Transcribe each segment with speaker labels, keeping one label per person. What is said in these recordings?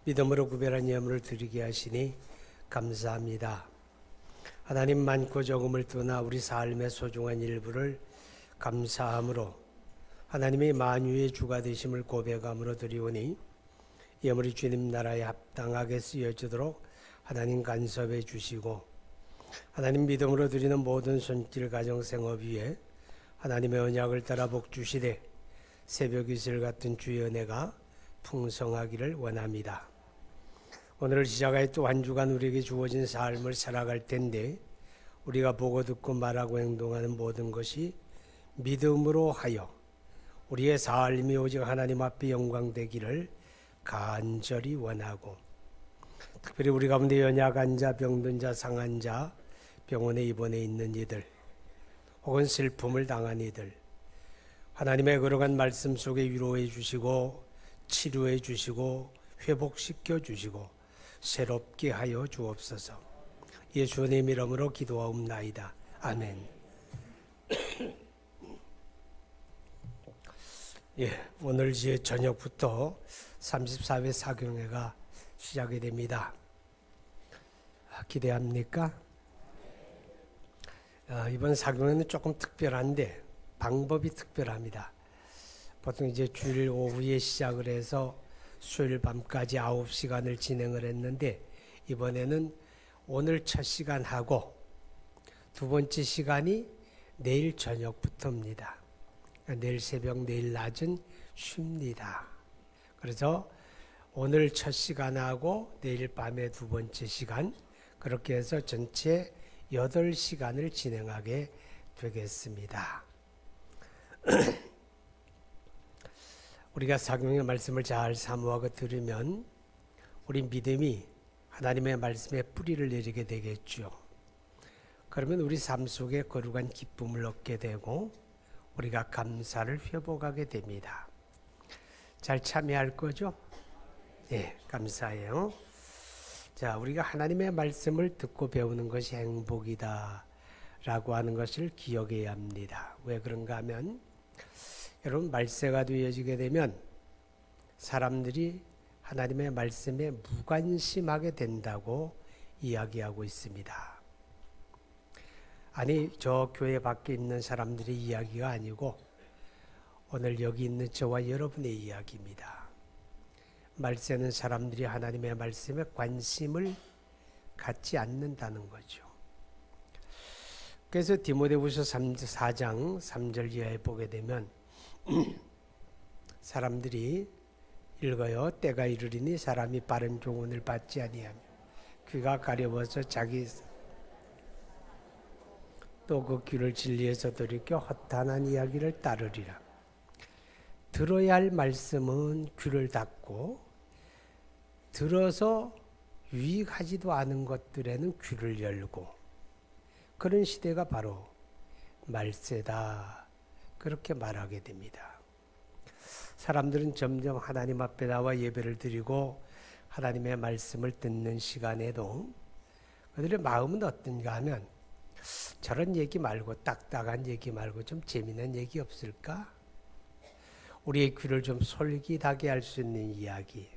Speaker 1: 믿음으로 구별한 예물을 드리게 하시니 감사합니다. 하나님 많고 적음을 떠나 우리 삶의 소중한 일부를 감사함으로 하나님의 만유의 주가 되심을 고백함으로 드리오니 예물이 주님 나라에 합당하게 쓰여지도록 하나님 간섭해 주시고 하나님 믿음으로 드리는 모든 손길 가정 생업 위에 하나님의 언약을 따라 복 주시되 새벽 이슬 같은 주의 은혜가 풍성하기를 원합니다. 오늘을 시작하여 또 한 주간 우리에게 주어진 삶을 살아갈 텐데 우리가 보고 듣고 말하고 행동하는 모든 것이 믿음으로 하여 우리의 삶이 오직 하나님 앞에 영광되기를 간절히 원하고 특별히 우리 가운데 연약한 자, 병든 자, 상한 자, 병원에 입원해 있는 이들 혹은 슬픔을 당한 이들 하나님의 거룩한 말씀 속에 위로해 주시고 치료해 주시고 회복시켜 주시고 새롭게 하여 주옵소서. 예수님 이름으로 기도하옵나이다. 아멘. 오늘 저녁부터 34회 사경회가 시작이 됩니다. 기대합니까? 이번 사경회는 조금 특별한데 방법이 특별합니다. 보통 이제 주일 오후에 시작을 해서 수요일 밤까지 9시간을 진행을 했는데 이번에는 오늘 첫 시간하고 두 번째 시간이 내일 저녁부터입니다. 그러니까 내일 새벽, 내일 낮은 쉽니다. 그래서 오늘 첫 시간하고 내일 밤에 두 번째 시간 그렇게 해서 전체 8시간을 진행하게 되겠습니다. 우리가 사경의 말씀을 잘 사모하고 들으면 우리 믿음이 하나님의 말씀에 뿌리를 내리게 되겠죠. 그러면 우리 삶 속에 거룩한 기쁨을 얻게 되고 우리가 감사를 회복하게 됩니다. 잘 참여할 거죠? 네, 감사해요. 자, 우리가 하나님의 말씀을 듣고 배우는 것이 행복이다 라고 하는 것을 기억해야 합니다. 왜 그런가 하면 여러분 말세가 되어지게 되면 사람들이 하나님의 말씀에 무관심하게 된다고 이야기하고 있습니다. 아니 저 교회 밖에 있는 사람들의 이야기가 아니고 오늘 여기 있는 저와 여러분의 이야기입니다. 말세는 사람들이 하나님의 말씀에 관심을 갖지 않는다는 거죠. 그래서 디모데후서 4장 3절 이하에 보게 되면 사람들이 읽어요. 때가 이르리니 사람이 바른 교훈을 받지 아니하며 귀가 가려워서 자기 또 그 귀를 진리에서 돌이켜 허탄한 이야기를 따르리라. 들어야 할 말씀은 귀를 닫고 들어서 유익하지도 않은 것들에는 귀를 열고 그런 시대가 바로 말세다. 그렇게 말하게 됩니다. 사람들은 점점 하나님 앞에 나와 예배를 드리고 하나님의 말씀을 듣는 시간에도 그들의 마음은 어떤가 하면 저런 얘기 말고 딱딱한 얘기 말고 좀 재미난 얘기 없을까? 우리의 귀를 좀 솔깃하게 할 수 있는 이야기,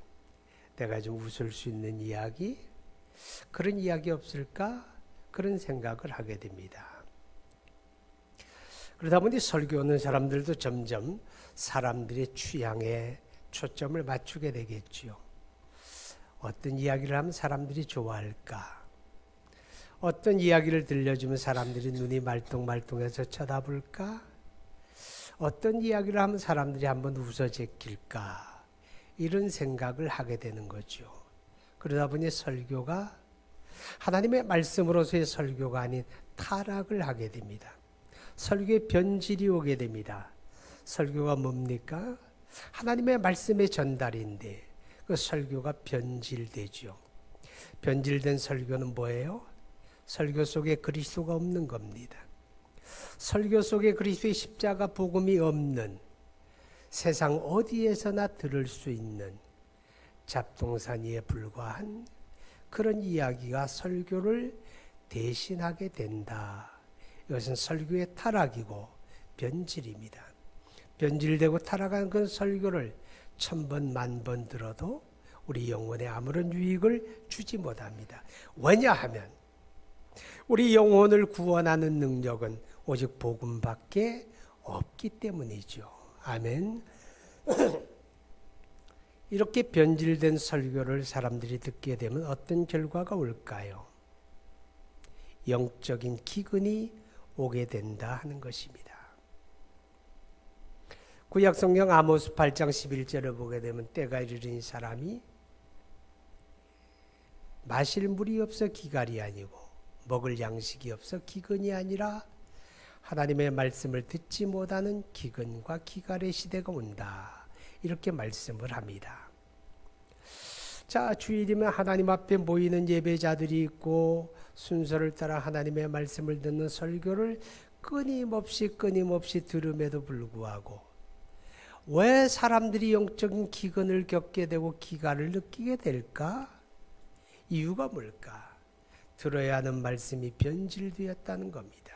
Speaker 1: 내가 좀 웃을 수 있는 이야기, 그런 이야기 없을까? 그런 생각을 하게 됩니다. 그러다 보니 설교하는 사람들도 점점 사람들의 취향에 초점을 맞추게 되겠지요. 어떤 이야기를 하면 사람들이 좋아할까? 어떤 이야기를 들려주면 사람들이 눈이 말똥말똥해서 쳐다볼까? 어떤 이야기를 하면 사람들이 한번 웃어 제낄까? 이런 생각을 하게 되는 거죠. 그러다 보니 설교가 하나님의 말씀으로서의 설교가 아닌 타락을 하게 됩니다. 설교에 변질이 오게 됩니다. 설교가 뭡니까? 하나님의 말씀의 전달인데 그 설교가 변질되죠. 변질된 설교는 뭐예요? 설교 속에 그리스도가 없는 겁니다. 설교 속에 그리스도의 십자가 복음이 없는 세상 어디에서나 들을 수 있는 잡동사니에 불과한 그런 이야기가 설교를 대신하게 된다. 이것은 설교의 타락이고 변질입니다. 변질되고 타락한 그 설교를 1000번, 10,000번 들어도 우리 영혼에 아무런 유익을 주지 못합니다. 왜냐하면 우리 영혼을 구원하는 능력은 오직 복음밖에 없기 때문이죠. 아멘. 이렇게 변질된 설교를 사람들이 듣게 되면 어떤 결과가 올까요? 영적인 기근이 오게 된다 하는 것입니다. 구약성경 아모스 8장 11절을 보게 되면 때가 이르는 사람이 마실 물이 없어 기갈이 아니고 먹을 양식이 없어 기근이 아니라 하나님의 말씀을 듣지 못하는 기근과 기갈의 시대가 온다. 이렇게 말씀을 합니다. 자, 주일이면 하나님 앞에 모이는 예배자들이 있고 순서를 따라 하나님의 말씀을 듣는 설교를 끊임없이 들음에도 불구하고 왜 사람들이 영적인 기근을 겪게 되고 기갈을 느끼게 될까? 이유가 뭘까? 들어야 하는 말씀이 변질되었다는 겁니다.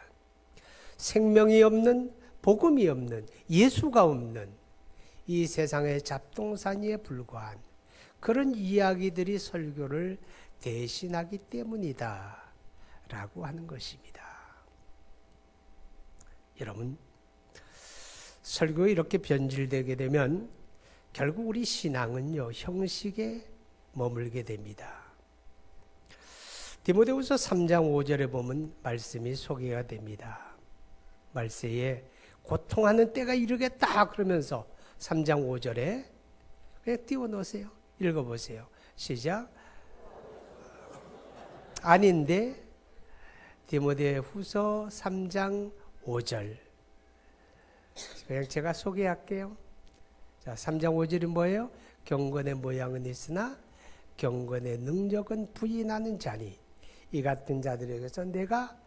Speaker 1: 생명이 없는, 복음이 없는, 예수가 없는 이 세상의 잡동사니에 불과한 그런 이야기들이 설교를 대신하기 때문이다 라고 하는 것입니다. 여러분, 설교가 이렇게 변질되게 되면 결국 우리 신앙은요, 형식에 머물게 됩니다. 디모데후서 3장 5절에 보면 말씀이 소개가 됩니다. 말세에 고통하는 때가 이르겠다 그러면서 3장 5절에 그냥 띄워놓으세요. 읽어보세요. 시작. 아닌데 디모데후서 3장 5절 그냥 제가 소개할게요. 자, 3장 5절이 뭐예요? 경건의 모양은 있으나 경건의 능력은 부인하는 자니 이 같은 자들에게서 내가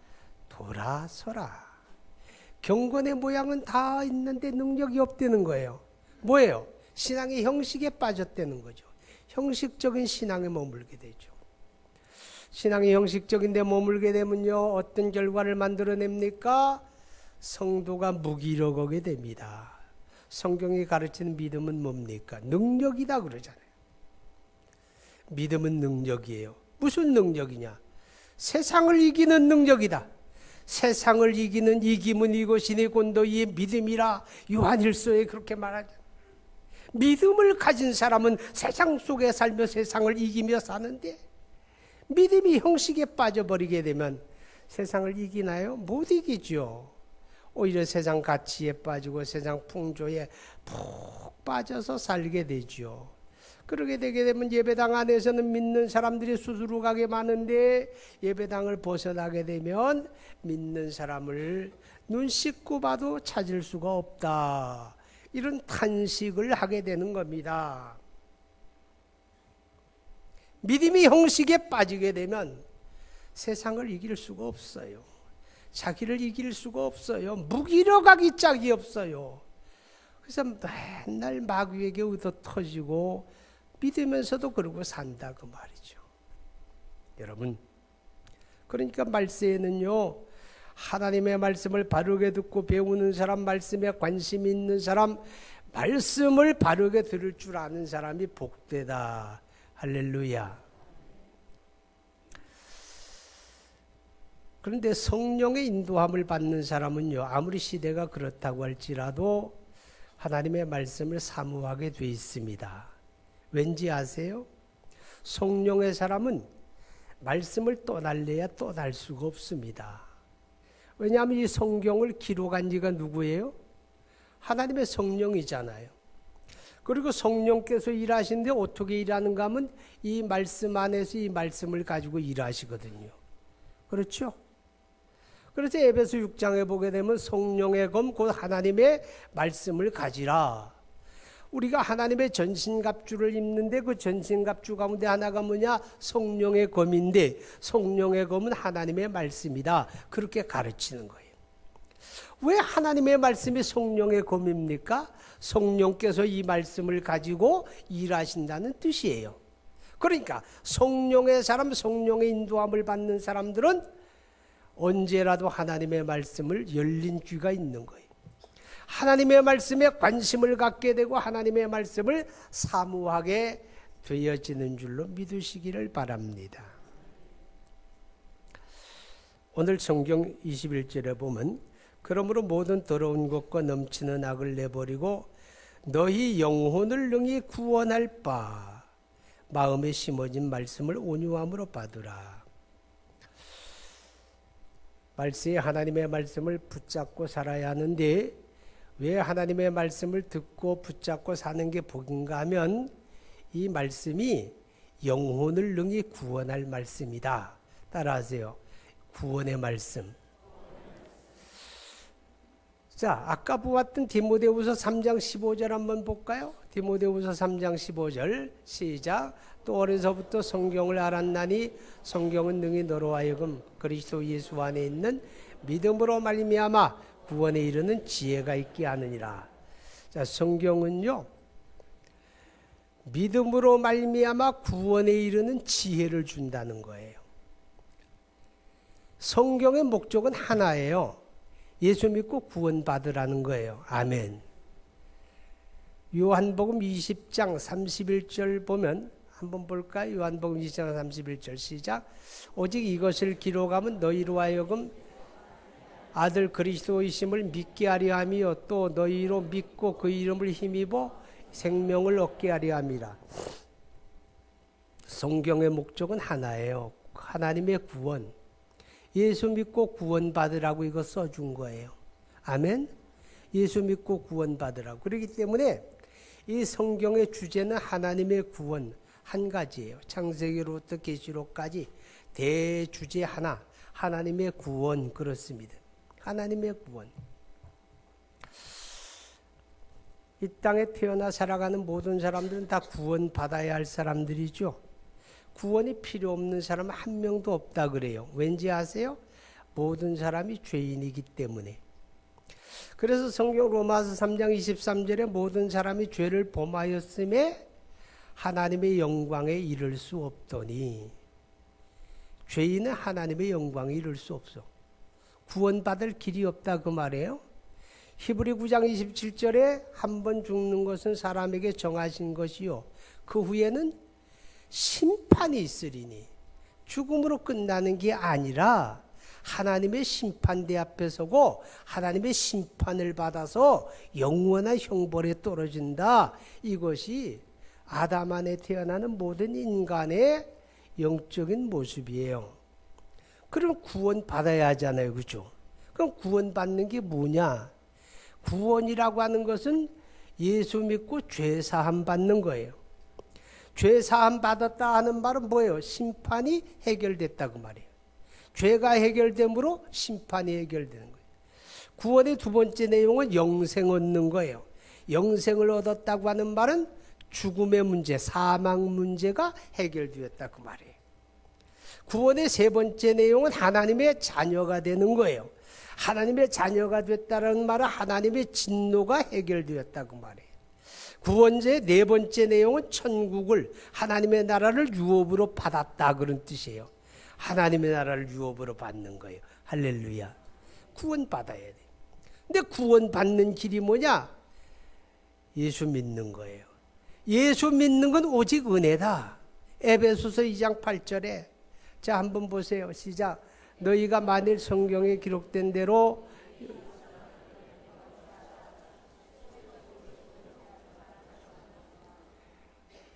Speaker 1: 돌아서라. 경건의 모양은 다 있는데 능력이 없다는 거예요. 뭐예요? 신앙의 형식에 빠졌다는 거죠. 형식적인 신앙에 머물게 되죠. 신앙이 형식적인 데 머물게 되면요, 어떤 결과를 만들어냅니까? 성도가 무기력하게 됩니다. 성경이 가르치는 믿음은 뭡니까? 능력이다 그러잖아요. 믿음은 능력이에요. 무슨 능력이냐? 세상을 이기는 능력이다. 세상을 이기는 이김은 이것이니 곤도이의 믿음이라 요한일서에 그렇게 말하잖아요. 믿음을 가진 사람은 세상 속에 살며 세상을 이기며 사는데 믿음이 형식에 빠져버리게 되면 세상을 이기나요? 못 이기죠. 오히려 세상 가치에 빠지고 세상 풍조에 푹 빠져서 살게 되죠. 그러게 되게 되면 예배당 안에서는 믿는 사람들이 수두룩하게 많은데 예배당을 벗어나게 되면 믿는 사람을 눈 씻고 봐도 찾을 수가 없다. 이런 탄식을 하게 되는 겁니다. 믿음이 형식에 빠지게 되면 세상을 이길 수가 없어요. 자기를 이길 수가 없어요. 무기력하기 짝이 없어요. 그래서 맨날 마귀에게 얻어 터지고 믿으면서도 그러고 산다 그 말이죠. 여러분, 그러니까 말세에는요, 하나님의 말씀을 바르게 듣고 배우는 사람, 말씀에 관심 있는 사람, 말씀을 바르게 들을 줄 아는 사람이 복되다. 할렐루야. 그런데 성령의 인도함을 받는 사람은요, 아무리 시대가 그렇다고 할지라도 하나님의 말씀을 사모하게 돼 있습니다. 왠지 아세요? 성령의 사람은 말씀을 떠날래야 떠날 수가 없습니다. 왜냐하면 이 성경을 기록한 지가 누구예요? 하나님의 성령이잖아요. 그리고 성령께서 일하시는데 어떻게 일하는가 하면 이 말씀 안에서 이 말씀을 가지고 일하시거든요. 그렇죠? 그래서 에베소 6장에 보게 되면 성령의 검 곧 하나님의 말씀을 가지라. 우리가 하나님의 전신갑주를 입는데 그 전신갑주 가운데 하나가 뭐냐? 성령의 검인데 성령의 검은 하나님의 말씀이다. 그렇게 가르치는 거예요. 왜 하나님의 말씀이 성령의 검입니까? 성령께서 이 말씀을 가지고 일하신다는 뜻이에요. 그러니까 성령의 사람, 성령의 인도함을 받는 사람들은 언제라도 하나님의 말씀을 열린 귀가 있는 거예요. 하나님의 말씀에 관심을 갖게 되고 하나님의 말씀을 사모하게 되어지는 줄로 믿으시기를 바랍니다. 오늘 성경 21절에 보면 그러므로 모든 더러운 것과 넘치는 악을 내버리고 너희 영혼을 능히 구원할 바 마음에 심어진 말씀을 온유함으로 받으라. 말씀이 하나님의 말씀을 붙잡고 살아야 하는데 왜 하나님의 말씀을 듣고 붙잡고 사는 게 복인가 하면 이 말씀이 영혼을 능히 구원할 말씀이다. 따라하세요. 구원의 말씀. 자, 아까 보았던 디모데후서 3장 15절 한번 볼까요? 디모데후서 3장 15절 시작. 또 어려서부터 성경을 알았나니 성경은 능히 너로 하여금 그리스도 예수 안에 있는 믿음으로 말미암아 구원에 이르는 지혜가 있게 하느니라. 자, 성경은요 믿음으로 말미암아 구원에 이르는 지혜를 준다는 거예요. 성경의 목적은 하나예요. 예수 믿고 구원받으라는 거예요. 아멘. 요한복음 20장 31절 보면 한번 볼까요? 요한복음 20장 31절 시작. 오직 이것을 기록하면 너희로 하여금 아들 그리스도이심을 믿게 하려 함이요 또 너희로 믿고 그 이름을 힘입어 생명을 얻게 하려 함이라. 성경의 목적은 하나예요. 하나님의 구원. 예수 믿고 구원받으라고 이거 써준 거예요. 아멘. 예수 믿고 구원받으라고. 그렇기 때문에 이 성경의 주제는 하나님의 구원 한 가지예요. 창세기로부터 계시록까지 대주제 하나, 하나님의 구원. 그렇습니다. 하나님의 구원. 이 땅에 태어나 살아가는 모든 사람들은 다 구원받아야 할 사람들이죠. 구원이 필요 없는 사람은 한 명도 없다 그래요. 왠지 아세요? 모든 사람이 죄인이기 때문에. 그래서 성경 로마서 3장 23절에 모든 사람이 죄를 범하였음에 하나님의 영광에 이를 수 없더니, 죄인은 하나님의 영광에 이를 수 없어. 구원받을 길이 없다 그 말이에요. 히브리 9장 27절에 한 번 죽는 것은 사람에게 정하신 것이요 그 후에는 심판이 있으리니, 죽음으로 끝나는 게 아니라 하나님의 심판대 앞에 서고 하나님의 심판을 받아서 영원한 형벌에 떨어진다. 이것이 아담 안에 태어나는 모든 인간의 영적인 모습이에요. 그럼 구원 받아야 하잖아요. 그죠? 그럼 구원 받는 게 뭐냐? 구원이라고 하는 것은 예수 믿고 죄 사함 받는 거예요. 죄 사함 받았다 하는 말은 뭐예요? 심판이 해결됐다 그 말이에요. 죄가 해결됨으로 심판이 해결되는 거예요. 구원의 두 번째 내용은 영생 얻는 거예요. 영생을 얻었다고 하는 말은 죽음의 문제, 사망 문제가 해결되었다 그 말이에요. 구원의 세 번째 내용은 하나님의 자녀가 되는 거예요. 하나님의 자녀가 됐다는 말은 하나님의 진노가 해결되었다 그 말이에요. 구원제의 네 번째 내용은 천국을, 하나님의 나라를 유업으로 받았다 그런 뜻이에요. 하나님의 나라를 유업으로 받는 거예요. 할렐루야. 구원 받아야 돼. 근데 구원 받는 길이 뭐냐? 예수 믿는 거예요. 예수 믿는 건 오직 은혜다. 에베소서 2장 8절에 자 한번 보세요. 시작. 너희가 만일 성경에 기록된 대로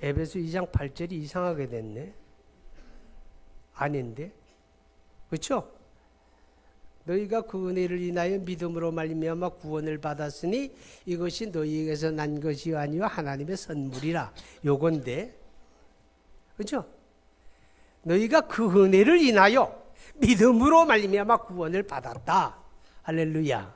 Speaker 1: 에베소 2장 8절이 이상하게 됐네. 아닌데. 그렇죠? 너희가 그 은혜를 인하여 믿음으로 말미암아 구원을 받았으니 이것이 너희에게서 난 것이 아니요 하나님의 선물이라. 요건데. 그렇죠? 너희가 그 은혜를 인하여 믿음으로 말미암아 구원을 받았다. 할렐루야.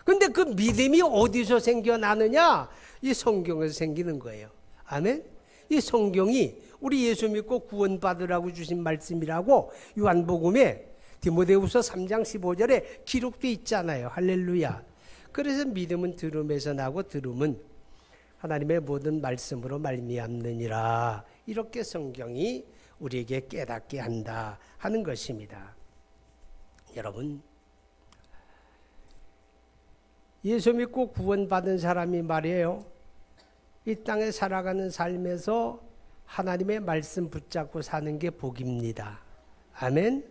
Speaker 1: 근데 그 믿음이 어디서 생겨나느냐? 이 성경에서 생기는 거예요. 아멘. 이 성경이 우리 예수 믿고 구원받으라고 주신 말씀이라고 요한복음에 디모데후서 3장 15절에 기록되어 있잖아요. 할렐루야. 그래서 믿음은 들음에서 나고 들음은 하나님의 모든 말씀으로 말미암느니라. 이렇게 성경이 우리에게 깨닫게 한다 하는 것입니다. 여러분, 예수 믿고 구원받은 사람이 말이에요. 이 땅에 살아가는 삶에서 하나님의 말씀 붙잡고 사는 게 복입니다. 아멘.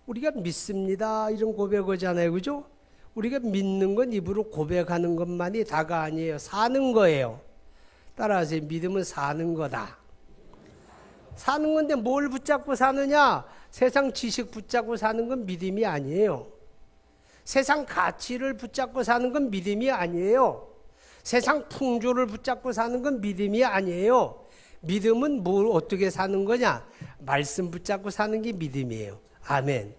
Speaker 1: 우리가 믿습니다 이런 고백하잖아요, 그죠? 우리가 믿는 건 입으로 고백하는 것만이 다가 아니에요. 사는 거예요. 따라하세요. 믿음은 사는 거다. 사는 건데 뭘 붙잡고 사느냐? 세상 지식 붙잡고 사는 건 믿음이 아니에요. 세상 가치를 붙잡고 사는 건 믿음이 아니에요. 세상 풍조를 붙잡고 사는 건 믿음이 아니에요. 믿음은 뭘 어떻게 사는 거냐? 말씀 붙잡고 사는 게 믿음이에요. 아멘.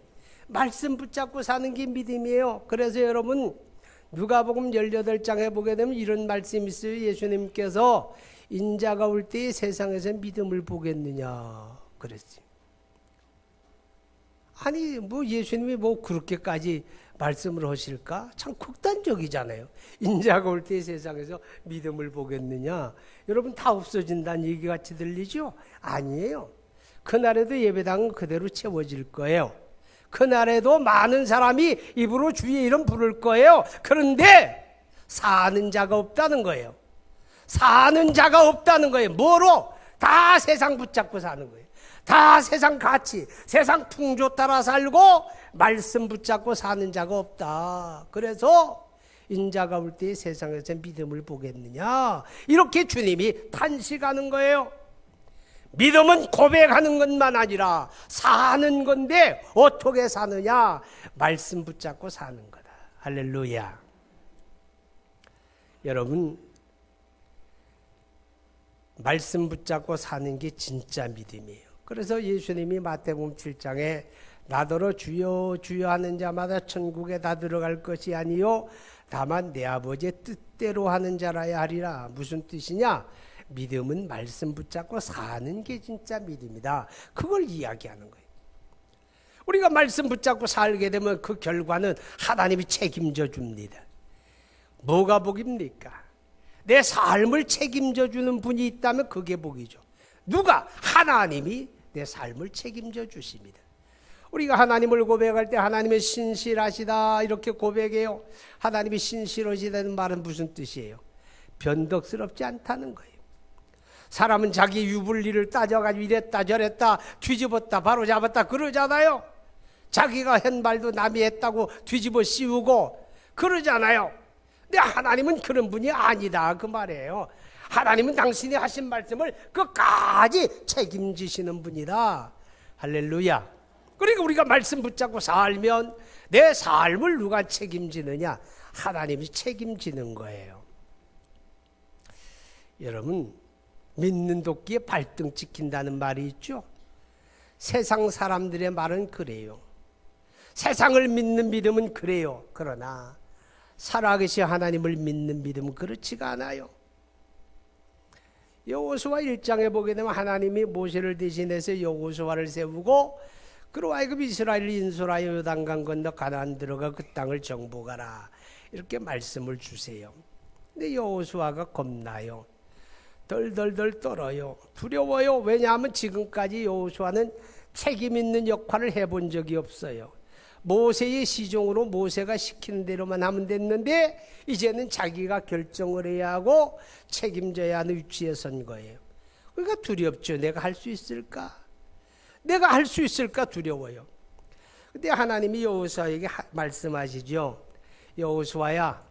Speaker 1: 말씀 붙잡고 사는 게 믿음이에요. 그래서 여러분 누가복음 18장에 보게 되면 이런 말씀이 있어요. 예수님께서 인자가 올 때에 세상에서 믿음을 보겠느냐 그랬지. 아니 뭐 예수님이 뭐 그렇게까지 말씀을 하실까? 참 극단적이잖아요. 인자가 올 때에 세상에서 믿음을 보겠느냐. 여러분 다 없어진다는 얘기 같이 들리죠? 아니에요. 그날에도 예배당은 그대로 채워질 거예요. 그날에도 많은 사람이 입으로 주의 이름 부를 거예요. 그런데 사는 자가 없다는 거예요. 사는 자가 없다는 거예요. 뭐로? 다 세상 붙잡고 사는 거예요. 다 세상 가치, 세상 풍조 따라 살고 말씀 붙잡고 사는 자가 없다. 그래서 인자가 올 때 세상에서 믿음을 보겠느냐 이렇게 주님이 탄식하는 거예요. 믿음은 고백하는 것만 아니라 사는 건데 어떻게 사느냐? 말씀 붙잡고 사는 거다. 할렐루야. 여러분 말씀 붙잡고 사는 게 진짜 믿음이에요. 그래서 예수님이 마태복음 7장에 나더러 주여 주여 하는 자마다 천국에 다 들어갈 것이 아니요 다만 내 아버지의 뜻대로 하는 자라야 하리라. 무슨 뜻이냐? 믿음은 말씀 붙잡고 사는 게 진짜 믿음이다. 그걸 이야기하는 거예요. 우리가 말씀 붙잡고 살게 되면 그 결과는 하나님이 책임져 줍니다. 뭐가 복입니까? 내 삶을 책임져 주는 분이 있다면 그게 복이죠. 누가? 하나님이 내 삶을 책임져 주십니다. 우리가 하나님을 고백할 때 하나님의 신실하시다 이렇게 고백해요. 하나님이 신실하시다는 말은 무슨 뜻이에요? 변덕스럽지 않다는 거예요. 사람은 자기 유불리를 따져가지고 이랬다 저랬다 뒤집었다 바로잡았다 그러잖아요. 자기가 한 말도 남이 했다고 뒤집어 씌우고 그러잖아요. 근데 하나님은 그런 분이 아니다 그 말이에요. 하나님은 당신이 하신 말씀을 끝까지 책임지시는 분이다. 할렐루야. 그러니까 우리가 말씀 붙잡고 살면 내 삶을 누가 책임지느냐? 하나님이 책임지는 거예요. 여러분 믿는 도끼에 발등 찍힌다는 말이 있죠. 세상 사람들의 말은 그래요. 세상을 믿는 믿음은 그래요. 그러나 살아계신 하나님을 믿는 믿음은 그렇지가 않아요. 여호수아 1장에 보게 되면 하나님이 모세를 대신해서 여호수아를 세우고 그로 하여금 이스라엘을 인솔하여 요단강 건너 가나안 들어가 그 땅을 정복하라 이렇게 말씀을 주세요. 근데 여호수아가 겁나요. 덜덜덜 떨어요. 두려워요. 왜냐하면 지금까지 여호수아는 책임 있는 역할을 해본 적이 없어요. 모세의 시종으로 모세가 시키는 대로만 하면 됐는데 이제는 자기가 결정을 해야 하고 책임져야 하는 위치에 선 거예요. 그러니까 두렵죠. 내가 할 수 있을까? 내가 할 수 있을까 두려워요. 근데 하나님이 여호수아에게 말씀하시죠. 여호수아야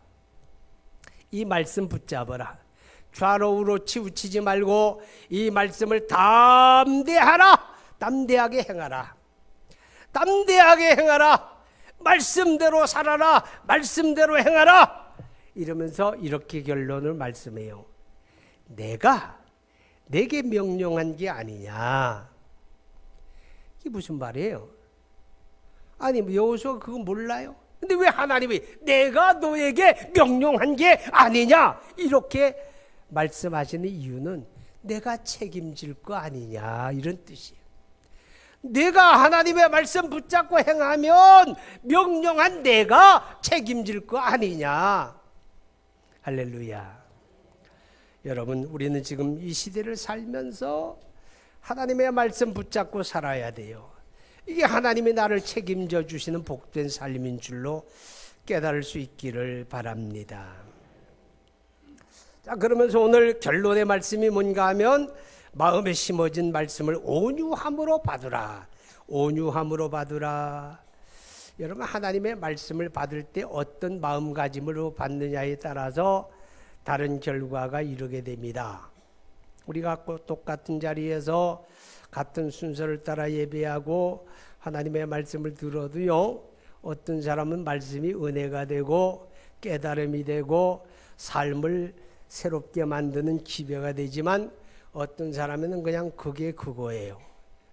Speaker 1: 이 말씀 붙잡아라. 좌로 우로 치우치지 말고 이 말씀을 담대하라. 담대하게 행하라. 담대하게 행하라. 말씀대로 살아라. 말씀대로 행하라. 이러면서 이렇게 결론을 말씀해요. 내가 내게 명령한 게 아니냐. 이게 무슨 말이에요? 아니 여호수아가 그거 몰라요? 근데 왜 하나님이 내가 너에게 명령한 게 아니냐 이렇게 말씀하시는 이유는 내가 책임질 거 아니냐 이런 뜻이에요. 내가 하나님의 말씀 붙잡고 행하면 명령한 내가 책임질 거 아니냐. 할렐루야. 여러분 우리는 지금 이 시대를 살면서 하나님의 말씀 붙잡고 살아야 돼요. 이게 하나님이 나를 책임져 주시는 복된 삶인 줄로 깨달을 수 있기를 바랍니다. 자, 그러면서 오늘 결론의 말씀이 뭔가 하면 마음에 심어진 말씀을 온유함으로 받으라. 온유함으로 받으라. 여러분, 하나님의 말씀을 받을 때 어떤 마음가짐으로 받느냐에 따라서 다른 결과가 이르게 됩니다. 우리가 똑같은 자리에서 같은 순서를 따라 예배하고 하나님의 말씀을 들어도요, 어떤 사람은 말씀이 은혜가 되고 깨달음이 되고 삶을 새롭게 만드는 기회가 되지만 어떤 사람은 그냥 그게 그거예요.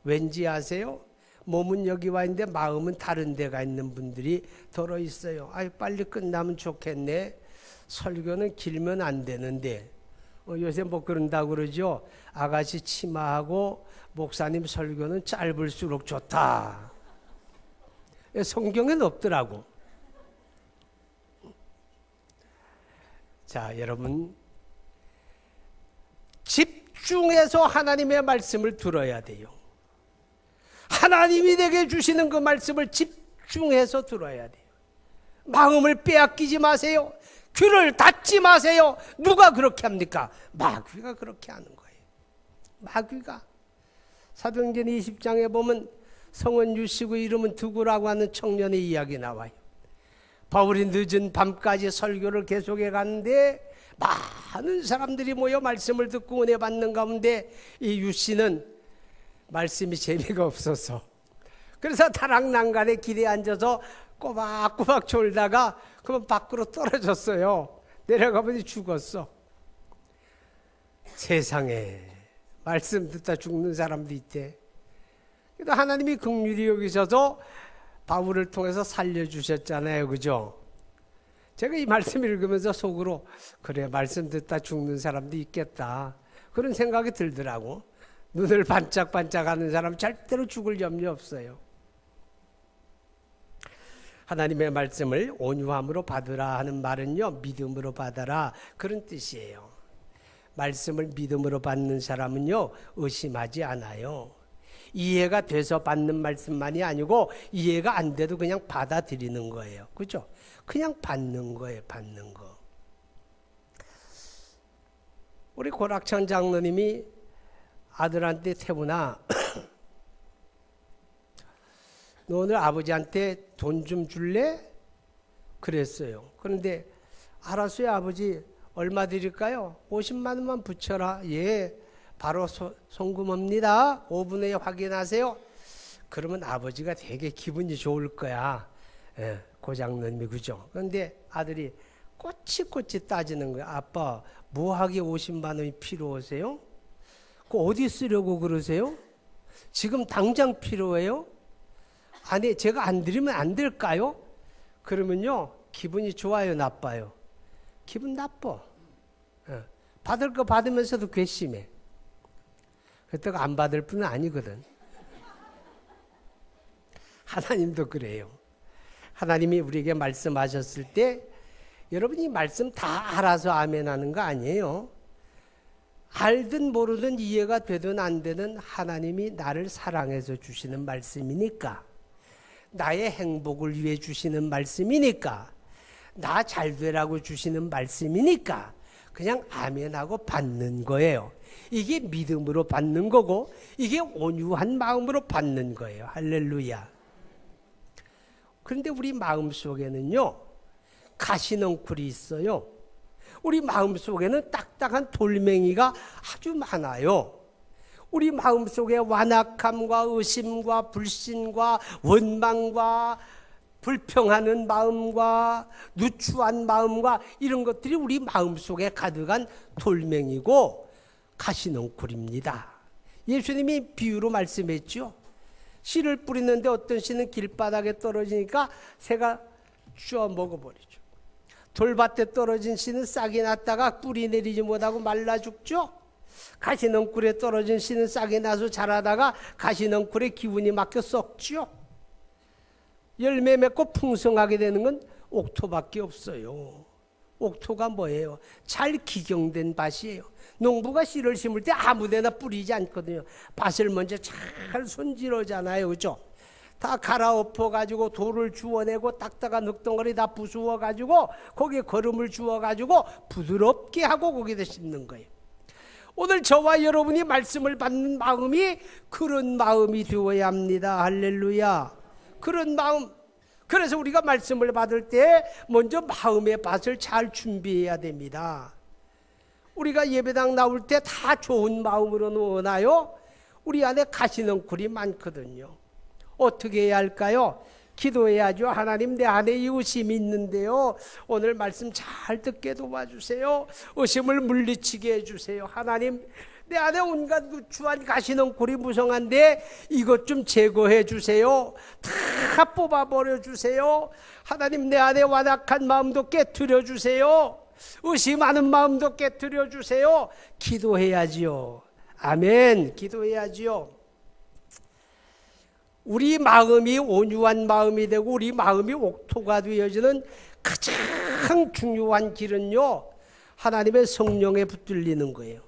Speaker 1: 왠지 아세요? 몸은 여기 와 있는데 마음은 다른 데가 있는 분들이 더러 있어요. 아이, 빨리 끝나면 좋겠네. 설교는 길면 안 되는데. 요새 뭐 그런다고 그러죠. 아가씨 치마하고 목사님 설교는 짧을수록 좋다. 성경엔 없더라고. 자, 여러분, 집중해서 하나님의 말씀을 들어야 돼요. 하나님이 내게 주시는 그 말씀을 집중해서 들어야 돼요. 마음을 빼앗기지 마세요. 귀를 닫지 마세요. 누가 그렇게 합니까? 마귀가 그렇게 하는 거예요. 마귀가. 사도행전 20장에 보면 성은 유시고 이름은 두구라고 하는 청년의 이야기 나와요. 바울이 늦은 밤까지 설교를 계속해 갔는데 많은 사람들이 모여 말씀을 듣고 은혜 받는 가운데 이 유씨는 말씀이 재미가 없어서, 그래서 다락난간에 길에 앉아서 꼬박꼬박 졸다가 그만 밖으로 떨어졌어요. 내려가보니 죽었어. 세상에 말씀 듣다 죽는 사람도 있대. 그래도 하나님이 긍휼히 여기셔서 바울을 통해서 살려주셨잖아요. 그죠? 제가 이 말씀 읽으면서 속으로 그래, 말씀 듣다 죽는 사람도 있겠다, 그런 생각이 들더라고. 눈을 반짝반짝하는 사람 절대로 죽을 염려 없어요. 하나님의 말씀을 온유함으로 받으라 하는 말은요, 믿음으로 받아라, 그런 뜻이에요. 말씀을 믿음으로 받는 사람은요, 의심하지 않아요. 이해가 돼서 받는 말씀만이 아니고 이해가 안 돼도 그냥 받아들이는 거예요. 그죠? 그냥 받는 거예요. 받는 거. 우리 고락천 장로님이 아들한테, 태훈아, 너 오늘 아버지한테 돈 좀 줄래? 그랬어요. 그런데 알았어요, 아버지. 얼마 드릴까요? 50만 원만 붙여라. 예, 바로 송금합니다. 5분 후에 확인하세요. 그러면 아버지가 되게 기분이 좋을 거야. 예, 고장님이. 그죠? 그런데 아들이 꼬치꼬치 따지는 거야. 아빠, 뭐하게 50만 원이 필요하세요? 그 어디 쓰려고 그러세요? 지금 당장 필요해요? 아니, 제가 안 드리면 안 될까요? 그러면요, 기분이 좋아요, 나빠요? 기분 나빠. 받을 거 받으면서도 괘씸해. 그렇다고 안 받을 뿐은 아니거든. 하나님도 그래요. 하나님이 우리에게 말씀하셨을 때 여러분이 말씀 다 알아서 아멘 하는 거 아니에요. 알든 모르든 이해가 되든 안 되든 하나님이 나를 사랑해서 주시는 말씀이니까, 나의 행복을 위해 주시는 말씀이니까, 나 잘 되라고 주시는 말씀이니까 그냥 아멘하고 받는 거예요. 이게 믿음으로 받는 거고, 이게 온유한 마음으로 받는 거예요. 할렐루야. 그런데 우리 마음속에는요, 가시넝쿨이 있어요. 우리 마음속에는 딱딱한 돌멩이가 아주 많아요. 우리 마음속에 완악함과 의심과 불신과 원망과 불평하는 마음과 누추한 마음과 이런 것들이 우리 마음속에 가득한 돌멩이고 가시넝쿨입니다. 예수님이 비유로 말씀했죠. 씨를 뿌리는데 어떤 씨는 길바닥에 떨어지니까 새가 쥐어 먹어버리죠. 돌밭에 떨어진 씨는 싹이 났다가 뿌리 내리지 못하고 말라 죽죠. 가시넝쿨에 떨어진 씨는 싹이 나서 자라다가 가시넝쿨에 기운이 막혀 썩죠. 열매 맺고 풍성하게 되는 건 옥토밖에 없어요. 옥토가 뭐예요? 잘 기경된 밭이에요. 농부가 씨를 심을 때 아무데나 뿌리지 않거든요. 밭을 먼저 잘 손질하잖아요. 그죠? 다 갈아엎어가지고 돌을 주워내고 딱딱한 흙덩어리 다 부수어가지고 거기에 거름을 주어가지고 부드럽게 하고 거기다 심는 거예요. 오늘 저와 여러분이 말씀을 받는 마음이 그런 마음이 되어야 합니다. 할렐루야. 그런 마음. 그래서 우리가 말씀을 받을 때 먼저 마음의 밭을 잘 준비해야 됩니다. 우리가 예배당 나올 때 다 좋은 마음으로 오나요? 우리 안에 가시넝쿨이 많거든요. 어떻게 해야 할까요? 기도해야죠. 하나님, 내 안에 이 의심이 있는데요, 오늘 말씀 잘 듣게 도와주세요. 의심을 물리치게 해주세요. 하나님, 내 안에 온갖 누추한 가시넝쿨이 무성한데 이것 좀 제거해 주세요. 다 뽑아버려 주세요. 하나님, 내 안에 완악한 마음도 깨트려 주세요. 의심하는 마음도 깨트려 주세요. 기도해야지요. 아멘. 기도해야지요. 우리 마음이 온유한 마음이 되고 우리 마음이 옥토가 되어지는 가장 중요한 길은요, 하나님의 성령에 붙들리는 거예요.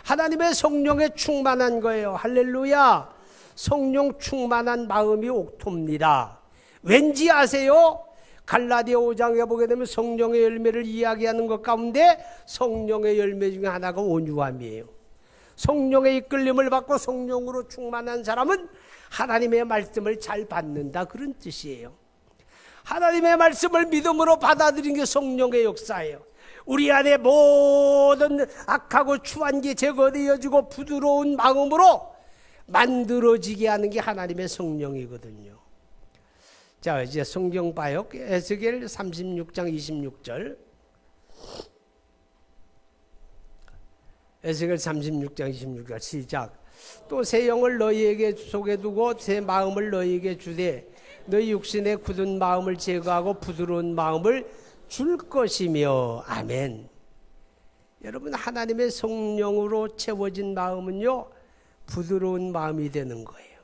Speaker 1: 하나님의 성령에 충만한 거예요. 할렐루야. 성령 충만한 마음이 옥토입니다. 왠지 아세요? 갈라디아 5장에 보게 되면 성령의 열매를 이야기하는 것 가운데 성령의 열매 중에 하나가 온유함이에요. 성령의 이끌림을 받고 성령으로 충만한 사람은 하나님의 말씀을 잘 받는다, 그런 뜻이에요. 하나님의 말씀을 믿음으로 받아들이는 게 성령의 역사예요. 우리 안에 모든 악하고 추한 게 제거되어지고 부드러운 마음으로 만들어지게 하는 게 하나님의 성령이거든요. 자, 이제 성경 봐요. 에스겔 36장 26절. 에스겔 36장 26절 시작. 또 새 영을 너희에게 속에 두고 새 마음을 너희에게 주되 너희 육신의 굳은 마음을 제거하고 부드러운 마음을 줄 것이며. 아멘. 여러분, 하나님의 성령으로 채워진 마음은요, 부드러운 마음이 되는 거예요.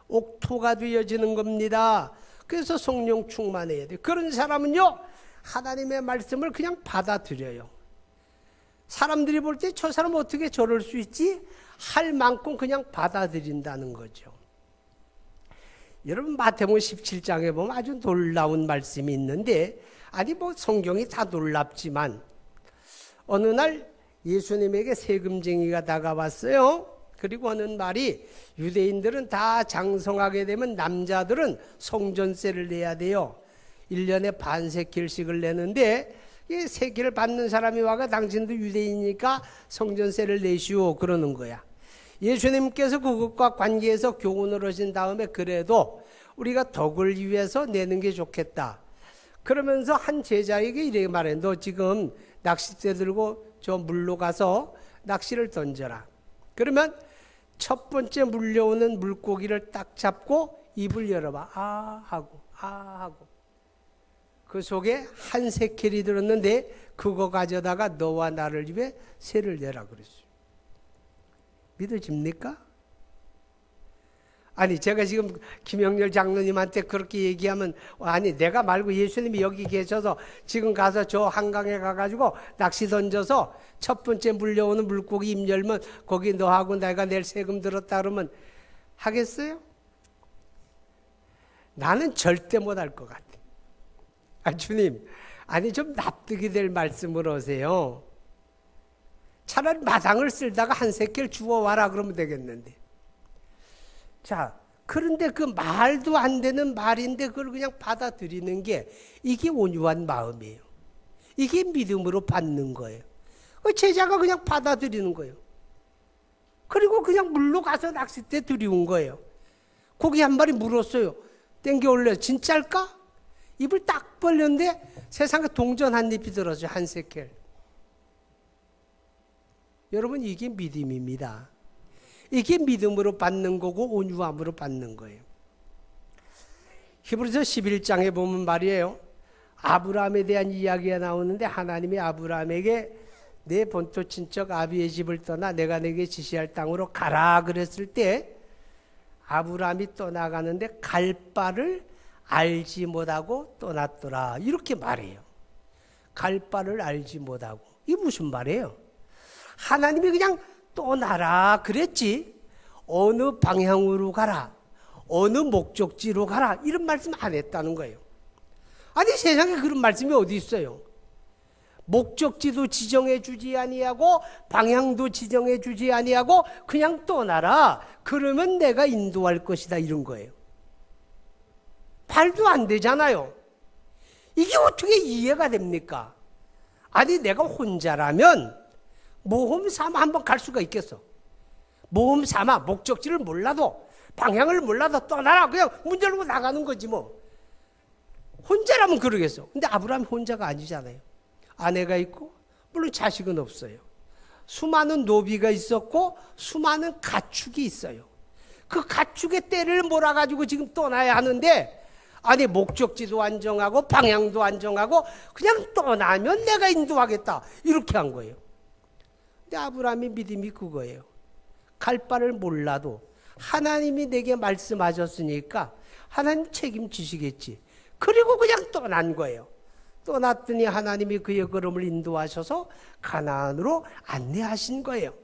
Speaker 1: 옥토가 되어지는 겁니다. 그래서 성령 충만해야 돼요. 그런 사람은요, 하나님의 말씀을 그냥 받아들여요. 사람들이 볼 때 저 사람 어떻게 저럴 수 있지? 할 만큼 그냥 받아들인다는 거죠. 여러분, 마태복음 17장에 보면 아주 놀라운 말씀이 있는데, 아니 뭐 성경이 다 놀랍지만 어느 날 예수님에게 세금쟁이가 다가왔어요. 그리고 하는 말이, 유대인들은 다 장성하게 되면 남자들은 성전세를 내야 돼요. 1년에 반세겔씩을 내는데 이 세겔을 받는 사람이 와가 당신도 유대인이니까 성전세를 내시오, 그러는 거야. 예수님께서 그것과 관계해서 교훈을 하신 다음에, 그래도 우리가 덕을 위해서 내는 게 좋겠다. 그러면서 한 제자에게 이렇게 말해. 너 지금 낚싯대 들고 저 물로 가서 낚시를 던져라. 그러면 첫 번째 물려오는 물고기를 딱 잡고 입을 열어봐. 아 하고 그 속에 한 세켈이 들었는데 그거 가져다가 너와 나를 위해 세를 내라 그랬어요. 믿어집니까? 아니, 제가 지금 김영렬 장로님한테 그렇게 얘기하면, 아니 내가 말고 예수님이 여기 계셔서 지금 가서 저 한강에 가가지고 낚시 던져서 첫 번째 물려오는 물고기 입 열면 거기 너하고 내가 낼 세금 들었다 그러면 하겠어요? 나는 절대 못할 것 같아. 아, 주님, 아니 좀 납득이 될 말씀을 하세요. 차라리 마당을 쓸다가 한 세겔 주워와라 그러면 되겠는데. 자, 그런데 그 말도 안 되는 말인데 그걸 그냥 받아들이는 게, 이게 온유한 마음이에요. 이게 믿음으로 받는 거예요. 그 제자가 그냥 받아들이는 거예요. 그리고 그냥 물로 가서 낚싯대 들이운 거예요. 고기 한 마리 물었어요. 땡겨 올려. 진짜일까? 입을 딱 벌렸는데 세상에 동전 한 잎이 들어서 한 세겔. 여러분, 이게 믿음입니다. 이게 믿음으로 받는 거고 온유함으로 받는 거예요. 히브리서 11장에 보면 말이에요, 아브라함에 대한 이야기가 나오는데 하나님이 아브라함에게 내 본토 친척 아비의 집을 떠나 내가 내게 지시할 땅으로 가라 그랬을 때 아브라함이 떠나가는데 갈 바를 알지 못하고 떠났더라, 이렇게 말해요. 갈 바를 알지 못하고. 이게 무슨 말이에요? 하나님이 그냥 떠나라 그랬지, 어느 방향으로 가라, 어느 목적지로 가라, 이런 말씀 안 했다는 거예요. 아니, 세상에 그런 말씀이 어디 있어요? 목적지도 지정해 주지 아니하고 방향도 지정해 주지 아니하고 그냥 떠나라. 그러면 내가 인도할 것이다. 이런 거예요. 말도 안 되잖아요. 이게 어떻게 이해가 됩니까? 아니 내가 혼자라면 모험 삼아 한번 갈 수가 있겠어. 모험 삼아 목적지를 몰라도 방향을 몰라도 떠나라. 그냥 문 열고 나가는 거지 뭐. 혼자라면 그러겠어. 근데 아브라함이 혼자가 아니잖아요. 아내가 있고 물론 자식은 없어요. 수많은 노비가 있었고 수많은 가축이 있어요. 그 가축의 떼를 몰아가지고 지금 떠나야 하는데 아니 목적지도 안 정하고 방향도 안 정하고 그냥 떠나면 내가 인도하겠다. 이렇게 한 거예요. 근데 아브라함의 믿음이 그거예요. 갈 바를 몰라도 하나님이 내게 말씀하셨으니까 하나님 책임지시겠지. 그리고 그냥 떠난 거예요. 떠났더니 하나님이 그의 걸음을 인도하셔서 가나안으로 안내하신 거예요.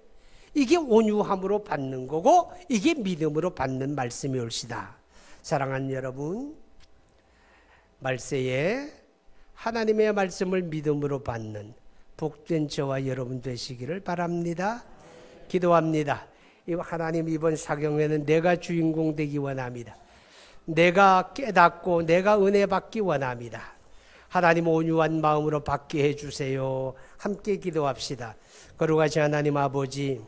Speaker 1: 이게 온유함으로 받는 거고 이게 믿음으로 받는 말씀이 올시다. 사랑하는 여러분, 말세에 하나님의 말씀을 믿음으로 받는 복된 저와 여러분 되시기를 바랍니다. 기도합니다. 하나님 이번 사경회는 내가 주인공 되기 원합니다. 내가 깨닫고 내가 은혜 받기 원합니다. 하나님 온유한 마음으로 받게 해주세요. 함께 기도합시다. 거룩하신 하나님 아버지,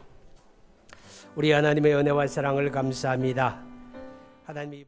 Speaker 1: 우리 하나님의 은혜와 사랑을 감사합니다. 하나님